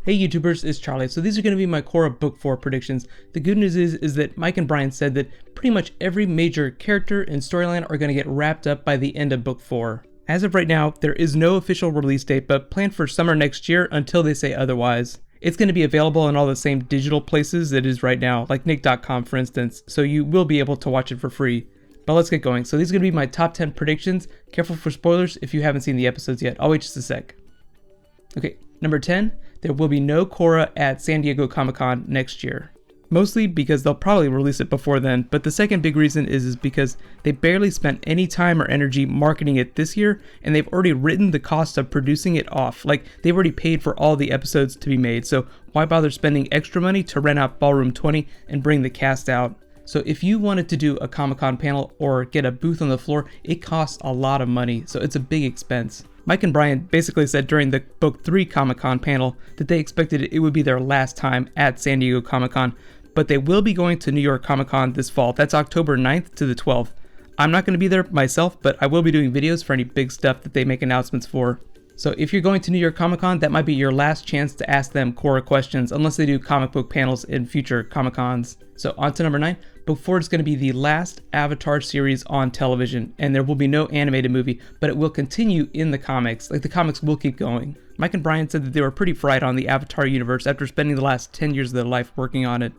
Hey YouTubers, it's Charlie. So these are going to be my Korra Book 4 predictions. The good news is that Mike and Brian said that pretty much every major character and storyline are going to get wrapped up by the end of Book 4. As of right now, there is no official release date, but planned for summer next year until they say otherwise. It's going to be available in all the same digital places it is right now, like Nick.com for instance, so you will be able to watch it for free. But let's get going. So these are going to be my top 10 predictions. Careful for spoilers if you haven't seen the episodes yet. I'll wait just a sec. Okay, number 10, there will be no Korra at San Diego Comic-Con next year. Mostly because they'll probably release it before then, but the second big reason is because they barely spent any time or energy marketing it this year, and they've already written the cost of producing it off. Like, they've already paid for all the episodes to be made, so why bother spending extra money to rent out Ballroom 20 and bring the cast out? So if you wanted to do a Comic-Con panel or get a booth on the floor, it costs a lot of money, so it's a big expense. Mike and Brian basically said during the Book 3 Comic-Con panel that they expected it would be their last time at San Diego Comic-Con, but they will be going to New York Comic-Con this fall. That's October 9th to the 12th. I'm not going to be there myself, but I will be doing videos for any big stuff that they make announcements for. So if you're going to New York Comic-Con, that might be your last chance to ask them Korra questions, unless they do comic book panels in future Comic-Cons. So on to number 9. Book 4 is going to be the last Avatar series on television, and there will be no animated movie, but it will continue in the comics. Like, the comics will keep going. Mike and Brian said that they were pretty fried on the Avatar universe after spending the last 10 years of their life working on it.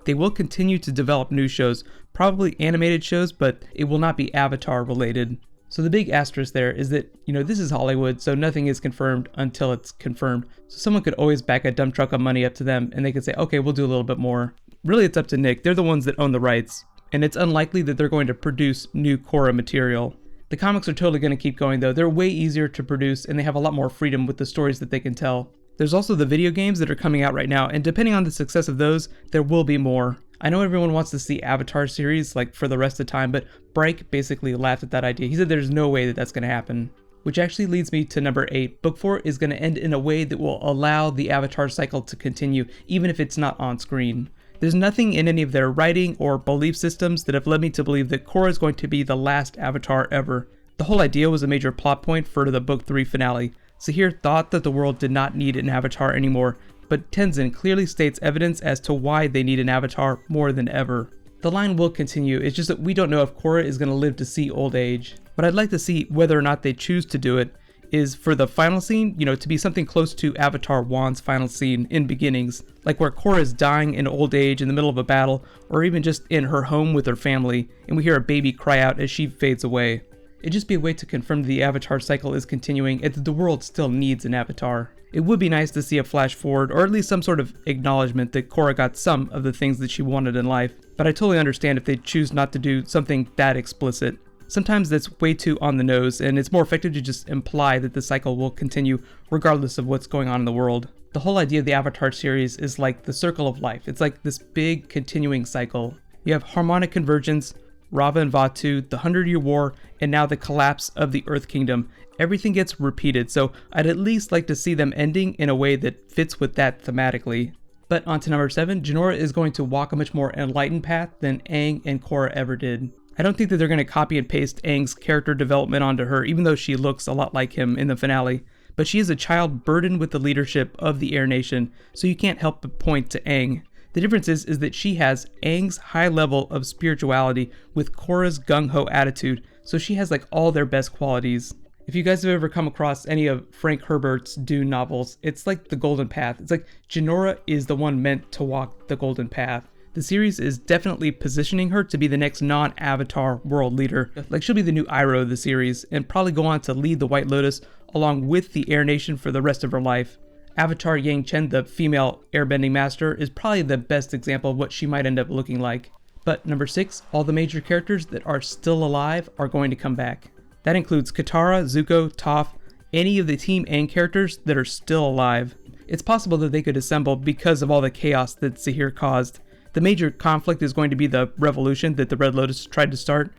They will continue to develop new shows, probably animated shows, but it will not be Avatar related. So the big asterisk there is that, this is Hollywood, so nothing is confirmed until it's confirmed. So someone could always back a dump truck of money up to them and they could say, okay, we'll do a little bit more. Really, it's up to Nick. They're the ones that own the rights, and it's unlikely that they're going to produce new Korra material. The comics are totally going to keep going though. They're way easier to produce and they have a lot more freedom with the stories that they can tell. There's also the video games that are coming out right now, and depending on the success of those, there will be more. I know everyone wants to see Avatar series like for the rest of the time, but Bryke basically laughed at that idea. He said there's no way that that's going to happen. Which actually leads me to number 8. Book 4 is going to end in a way that will allow the Avatar cycle to continue, even if it's not on screen. There's nothing in any of their writing or belief systems that have led me to believe that Korra is going to be the last Avatar ever. The whole idea was a major plot point for the Book 3 finale. Zahir thought that the world did not need an Avatar anymore, but Tenzin clearly states evidence as to why they need an Avatar more than ever. The line will continue, it's just that we don't know if Korra is going to live to see old age. But I'd like to see whether or not they choose to do it is for the final scene, to be something close to Avatar 1's final scene in Beginnings, like where Korra is dying in old age in the middle of a battle, or even just in her home with her family, and we hear a baby cry out as she fades away. It'd just be a way to confirm that the Avatar cycle is continuing and that the world still needs an Avatar. It would be nice to see a flash forward, or at least some sort of acknowledgement that Korra got some of the things that she wanted in life, but I totally understand if they choose not to do something that explicit. Sometimes that's way too on the nose, and it's more effective to just imply that the cycle will continue regardless of what's going on in the world. The whole idea of the Avatar series is like the circle of life. It's like this big continuing cycle. You have harmonic convergence, Rava and Vatu, the 100-Year War, and now the collapse of the Earth Kingdom. Everything gets repeated, so I'd at least like to see them ending in a way that fits with that thematically. But on to number 7, Jinora is going to walk a much more enlightened path than Aang and Korra ever did. I don't think that they're going to copy and paste Aang's character development onto her, even though she looks a lot like him in the finale. But she is a child burdened with the leadership of the Air Nation, so you can't help but point to Aang. The difference is that she has Aang's high level of spirituality with Korra's gung-ho attitude, so she has like all their best qualities. If you guys have ever come across any of Frank Herbert's Dune novels, it's like the Golden Path. It's like Jinora is the one meant to walk the Golden Path. The series is definitely positioning her to be the next non-Avatar world leader. Like, she'll be the new Iroh of the series and probably go on to lead the White Lotus along with the Air Nation for the rest of her life. Avatar Yang Chen, the female airbending master, is probably the best example of what she might end up looking like. But number 6, all the major characters that are still alive are going to come back. That includes Katara, Zuko, Toph, any of the Team Aang characters that are still alive. It's possible that they could assemble because of all the chaos that Zahir caused. The major conflict is going to be the revolution that the Red Lotus tried to start.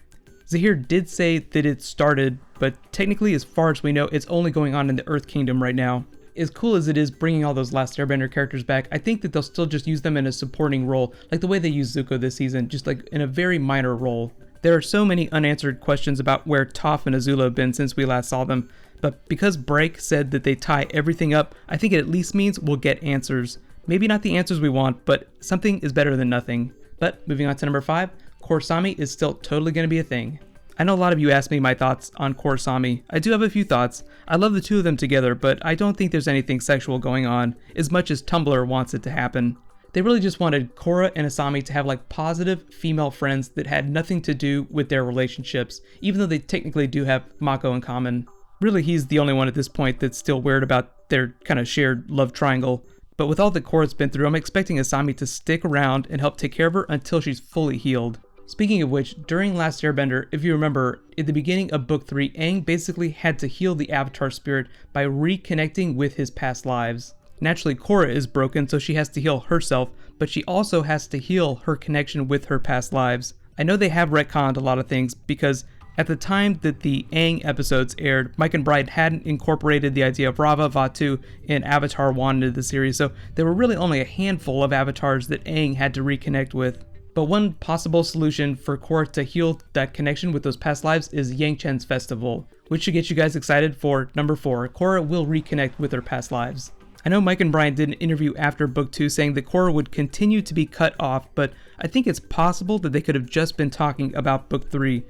Zahir did say that it started, but technically, as far as we know, it's only going on in the Earth Kingdom right now. As cool as it is bringing all those Last Airbender characters back, I think that they'll still just use them in a supporting role, like the way they used Zuko this season, just like in a very minor role. There are so many unanswered questions about where Toph and Azula have been since we last saw them, But because Break said that they tie everything up, I think it at least means we'll get answers. Maybe not the answers we want, but something is better than nothing. But moving on to number 5, Korrasami is still totally going to be a thing. I know a lot of you asked me my thoughts on Korrasami. I do have a few thoughts. I love the two of them together, but I don't think there's anything sexual going on, as much as Tumblr wants it to happen. They really just wanted Korra and Asami to have like positive female friends that had nothing to do with their relationships, even though they technically do have Mako in common. Really, he's the only one at this point that's still weird about their kind of shared love triangle. But with all that Korra's been through, I'm expecting Asami to stick around and help take care of her until she's fully healed. Speaking of which, during Last Airbender, if you remember, at the beginning of Book 3, Aang basically had to heal the Avatar spirit by reconnecting with his past lives. Naturally, Korra is broken, so she has to heal herself, but she also has to heal her connection with her past lives. I know they have retconned a lot of things, because at the time that the Aang episodes aired, Mike and Brian hadn't incorporated the idea of Rava, Vatu, and Avatar 1 into the series, so there were really only a handful of avatars that Aang had to reconnect with. But one possible solution for Korra to heal that connection with those past lives is Chens Festival, which should get you guys excited for number 4. Korra will reconnect with her past lives. I know Mike and Brian did an interview after Book 2 saying that Korra would continue to be cut off, but I think it's possible that they could have just been talking about Book 3.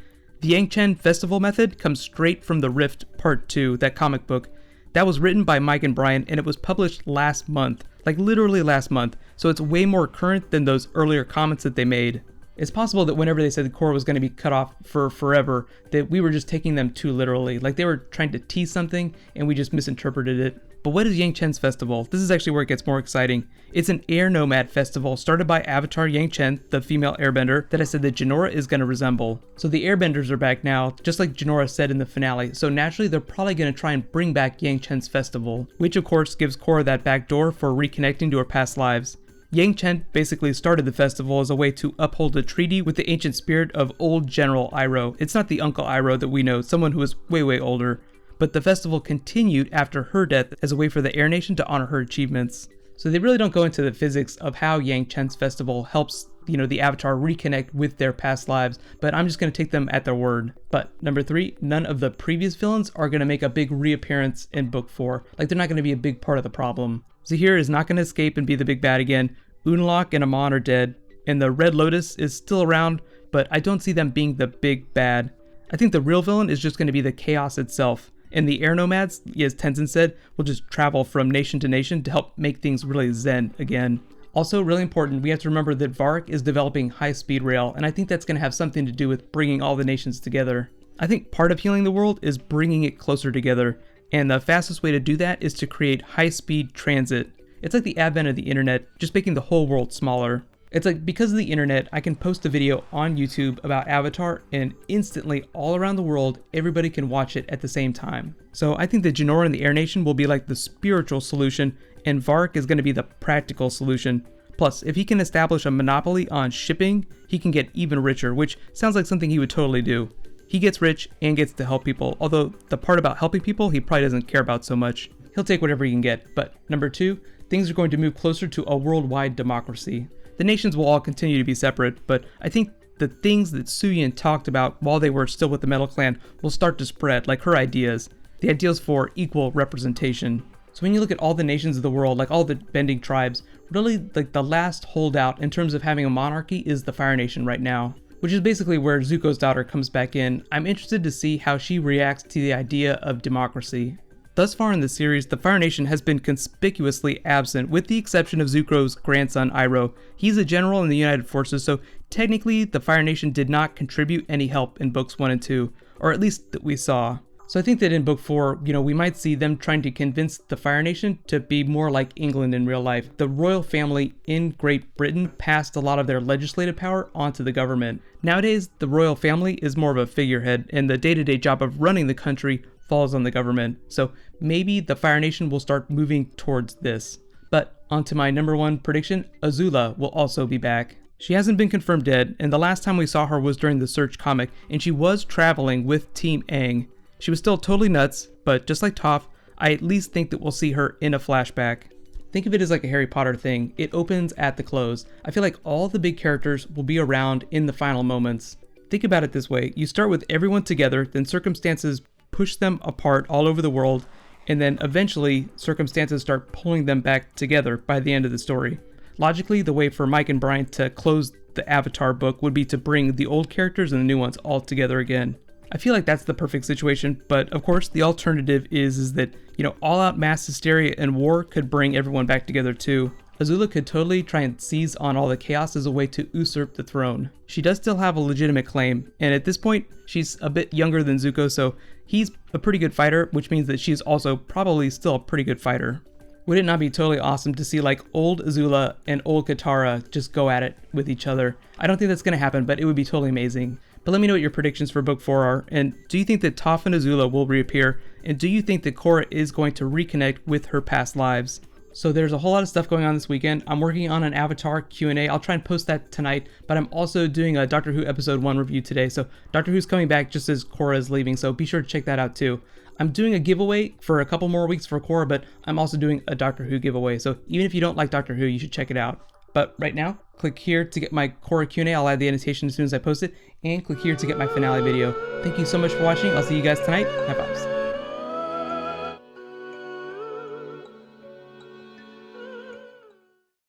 The Chens Festival method comes straight from The Rift Part 2, that comic book. That was written by Mike and Brian, and it was published last month, like literally last month, so it's way more current than those earlier comments that they made. It's possible that whenever they said that Korra was going to be cut off for forever, that we were just taking them too literally, like they were trying to tease something and we just misinterpreted it. But what is Chens Festival? This is actually where it gets more exciting. It's an air nomad festival started by Avatar Chen, the female airbender that I said that Jinora is going to resemble. So the airbenders are back now, just like Jinora said in the finale, so naturally they're probably going to try and bring back Chens Festival, which of course gives Korra that back door for reconnecting to her past lives. Chen basically started the festival as a way to uphold a treaty with the ancient spirit of old General Iroh. It's not the Uncle Iroh that we know, someone who is way older. But the festival continued after her death as a way for the Air Nation to honor her achievements. So they really don't go into the physics of how Chens Festival helps, the Avatar reconnect with their past lives, but I'm just going to take them at their word. But number 3, none of the previous villains are going to make a big reappearance in Book 4. Like they're not going to be a big part of the problem. Zahir is not going to escape and be the big bad again. Unalaq and Amon are dead, and the Red Lotus is still around, but I don't see them being the big bad. I think the real villain is just going to be the chaos itself. And the air nomads, as Tenzin said, will just travel from nation to nation to help make things really zen again. Also, really important, we have to remember that Varrick is developing high-speed rail, and I think that's going to have something to do with bringing all the nations together. I think part of healing the world is bringing it closer together, and the fastest way to do that is to create high-speed transit. It's like the advent of the internet, just making the whole world smaller. It's like, because of the internet, I can post a video on YouTube about Avatar and instantly all around the world, everybody can watch it at the same time. So I think that Jinora and the Air Nation will be like the spiritual solution and Varrick is going to be the practical solution. Plus, if he can establish a monopoly on shipping, he can get even richer, which sounds like something he would totally do. He gets rich and gets to help people, although the part about helping people he probably doesn't care about so much. He'll take whatever he can get. But number 2, things are going to move closer to a worldwide democracy. The nations will all continue to be separate, but I think the things that Suyin talked about while they were still with the Metal Clan will start to spread, like her ideas. The ideas for equal representation. So when you look at all the nations of the world, like all the bending tribes, really like the last holdout in terms of having a monarchy is the Fire Nation right now, which is basically where Zuko's daughter comes back in. I'm interested to see how she reacts to the idea of democracy. Thus far in the series, the Fire Nation has been conspicuously absent, with the exception of Zuko's grandson, Iroh. He's a general in the United Forces, so technically the Fire Nation did not contribute any help in Books 1 and 2, or at least that we saw. So I think that in Book 4, we might see them trying to convince the Fire Nation to be more like England in real life. The royal family in Great Britain passed a lot of their legislative power onto the government. Nowadays, the royal family is more of a figurehead, and the day-to-day job of running the country falls on the government. So maybe the Fire Nation will start moving towards this. But onto my number 1 prediction, Azula will also be back. She hasn't been confirmed dead, and the last time we saw her was during the Search comic, and she was traveling with Team Aang. She was still totally nuts, but just like Toph, I at least think that we'll see her in a flashback. Think of it as like a Harry Potter thing. It opens at the close. I feel like all the big characters will be around in the final moments. Think about it this way. You start with everyone together, then circumstances push them apart all over the world, and then eventually circumstances start pulling them back together by the end of the story. Logically, the way for Mike and Brian to close the Avatar book would be to bring the old characters and the new ones all together again. I feel like that's the perfect situation, but of course the alternative is that, all-out mass hysteria and war could bring everyone back together too. Azula could totally try and seize on all the chaos as a way to usurp the throne. She does still have a legitimate claim, and at this point, she's a bit younger than Zuko, so he's a pretty good fighter, which means that she's also probably still a pretty good fighter. Would it not be totally awesome to see like old Azula and old Katara just go at it with each other? I don't think that's going to happen, but it would be totally amazing. But let me know what your predictions for Book 4 are, and do you think that Toph and Azula will reappear, and do you think that Korra is going to reconnect with her past lives? So there's a whole lot of stuff going on this weekend. I'm working on an Avatar Q&A. I'll try and post that tonight, but I'm also doing a Doctor Who Episode 1 review today, so Doctor Who's coming back just as Korra is leaving, so be sure to check that out too. I'm doing a giveaway for a couple more weeks for Korra, but I'm also doing a Doctor Who giveaway, so even if you don't like Doctor Who, you should check it out. But right now, click here to get my Korra Q&A. I'll add the annotation as soon as I post it, and click here to get my finale video. Thank you so much for watching. I'll see you guys tonight. Have vibes.